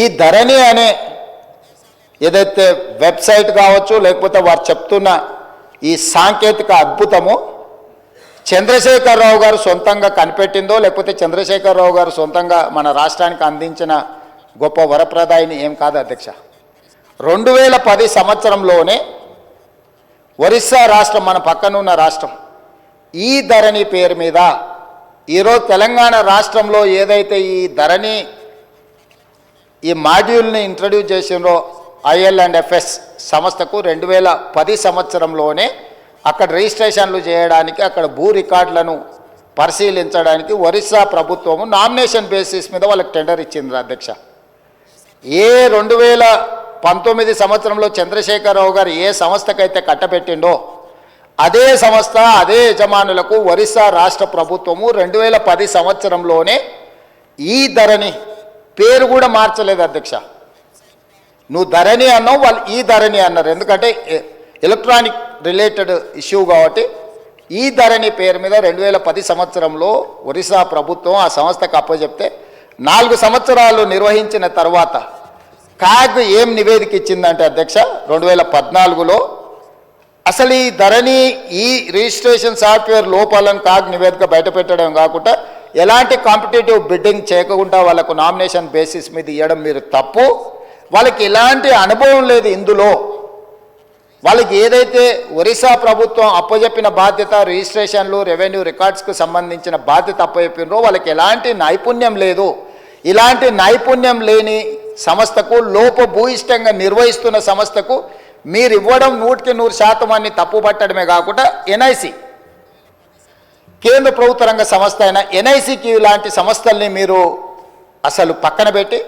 ఈ ధరణి అనే ఏదైతే వెబ్సైట్ కావచ్చు, లేకపోతే వారు చెప్తున్న ఈ సాంకేతిక అద్భుతము చంద్రశేఖరరావు గారు సొంతంగా కనిపెట్టిందో, లేకపోతే చంద్రశేఖరరావు గారు సొంతంగా మన రాష్ట్రానికి అందించిన గొప్ప వరప్రదాయిని ఏం కాదు అధ్యక్ష. 2010 సంవత్సరంలోనే ఒరిస్సా రాష్ట్రం, మన పక్కనున్న రాష్ట్రం, ఈ ధరణి పేరు మీద ఈరోజు తెలంగాణ రాష్ట్రంలో ఏదైతే ఈ ధరణి ఈ మాడ్యూల్ని ఇంట్రడ్యూస్ చేసినో IL&FS సంస్థకు 2010 సంవత్సరంలోనే అక్కడ రిజిస్ట్రేషన్లు చేయడానికి, అక్కడ భూ రికార్డులను పరిశీలించడానికి ఒరిస్సా ప్రభుత్వము నామినేషన్ బేసిస్ మీద వాళ్ళకి టెండర్ ఇచ్చింది అధ్యక్ష. 2019 సంవత్సరంలో చంద్రశేఖరరావు గారు ఏ సంస్థకైతే కట్టబెట్టిండో అదే సంస్థ, అదే యజమానులకు ఒరిస్సా రాష్ట్ర ప్రభుత్వము 2010 సంవత్సరంలోనే ఈ ధరణి పేరు కూడా మార్చలేదు అధ్యక్ష. నువ్వు ధరణి అన్నావు, వాళ్ళు ఈ ధరణి అన్నారు. ఎందుకంటే ఎలక్ట్రానిక్ రిలేటెడ్ ఇష్యూ కాబట్టి ఈ ధరణి పేరు మీద 2010 సంవత్సరంలో ఒరిస్సా ప్రభుత్వం ఆ సంస్థకు అప్పచెప్తే 4 సంవత్సరాలు నిర్వహించిన తర్వాత కాగ్ ఏం నివేదిక ఇచ్చిందంటే అధ్యక్ష, 2014లో అసలు ఈ ధరణి ఈ రిజిస్ట్రేషన్ సాఫ్ట్వేర్ లోపాలను కాగ్ నివేదిక బయటపెట్టడం కాకుండా ఎలాంటి కాంపిటేటివ్ బిడ్డింగ్ చేయకుండా వాళ్ళకు నామినేషన్ బేసిస్ మీద ఇవ్వడం మీరు తప్పు. వాళ్ళకి ఎలాంటి అనుభవం లేదు ఇందులో. వాళ్ళకి ఏదైతే ఒరిస్సా ప్రభుత్వం అప్పచెప్పిన బాధ్యత, రిజిస్ట్రేషన్లు, రెవెన్యూ రికార్డ్స్కు సంబంధించిన బాధ్యత అప్పచెప్పినరో వాళ్ళకి ఎలాంటి నైపుణ్యం లేదు. ఇలాంటి నైపుణ్యం లేని సంస్థకు, లోపభూయిష్టంగా నిర్వహిస్తున్న సంస్థకు మీరు ఇవ్వడం 100% అని తప్పుపట్టడమే కాకుండా NIC, కేంద్ర ప్రభుత్వ రంగ సంస్థ అయిన NICకి ఇలాంటి సంస్థల్ని మీరు అసలు పక్కన పెట్టి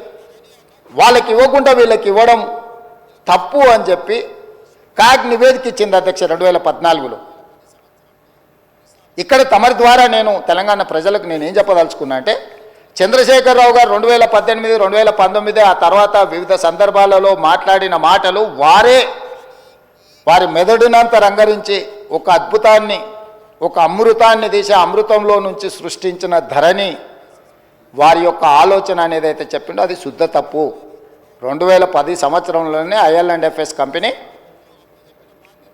వాళ్ళకి ఇవ్వకుండా వీళ్ళకి ఇవ్వడం తప్పు అని చెప్పి కాగ్ నివేదిక ఇచ్చింది అధ్యక్ష 2014లో. ఇక్కడ తమరి ద్వారా నేను తెలంగాణ ప్రజలకు నేనేం చెప్పదలుచుకున్నా అంటే, చంద్రశేఖరరావు గారు 2018, 2019 ఆ తర్వాత వివిధ సందర్భాలలో మాట్లాడిన మాటలు వారి మెదడునంత రంగరించి ఒక అద్భుతాన్ని, ఒక అమృతాన్ని తీసి అమృతంలో నుంచి సృష్టించిన ధరణి వారి యొక్క ఆలోచన అనేది అయితే చెప్పిండో అది శుద్ధ తప్పు. 2010 సంవత్సరంలోనే IL&FS కంపెనీ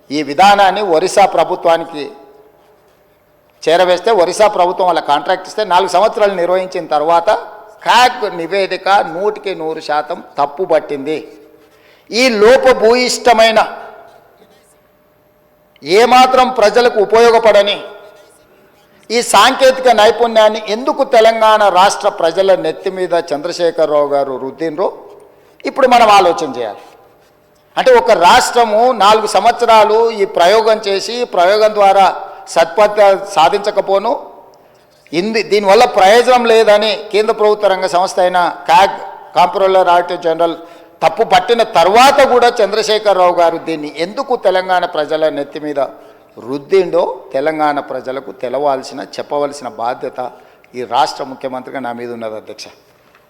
ఈ విధానాన్ని ఒరిస్సా ప్రభుత్వానికి చేరవేస్తే, ఒరిస్సా ప్రభుత్వం వాళ్ళ కాంట్రాక్ట్ ఇస్తే 4 సంవత్సరాలు నిర్వహించిన తర్వాత కాగ్ నివేదిక 100% తప్పు పట్టింది. ఈ లోపభూయిష్టమైన, ఏమాత్రం ప్రజలకు ఉపయోగపడని ఈ సాంకేతిక నైపుణ్యాన్ని ఎందుకు తెలంగాణ రాష్ట్ర ప్రజల నెత్తి మీద చంద్రశేఖరరావు గారు రుద్దినరో ఇప్పుడు మనం ఆలోచన చేయాలి. అంటే ఒక రాష్ట్రము 4 సంవత్సరాలు ఈ ప్రయోగం చేసి, ప్రయోగం ద్వారా సత్ఫలితాలు సాధించకపోను, దీనివల్ల ప్రయోజనం లేదని కేంద్ర ప్రభుత్వ రంగ సంస్థ అయిన కాగ్, కాంప్ట్రోలర్ ఆడిటర్ జనరల్ తప్పు పట్టిన తర్వాత కూడా చంద్రశేఖరరావు గారు దీన్ని ఎందుకు తెలంగాణ ప్రజల నెత్తి మీద రుద్దిండో తెలంగాణ ప్రజలకు తెలవాల్సిన, చెప్పవలసిన బాధ్యత ఈ రాష్ట్ర ముఖ్యమంత్రిగా నా మీద ఉన్నది అధ్యక్ష.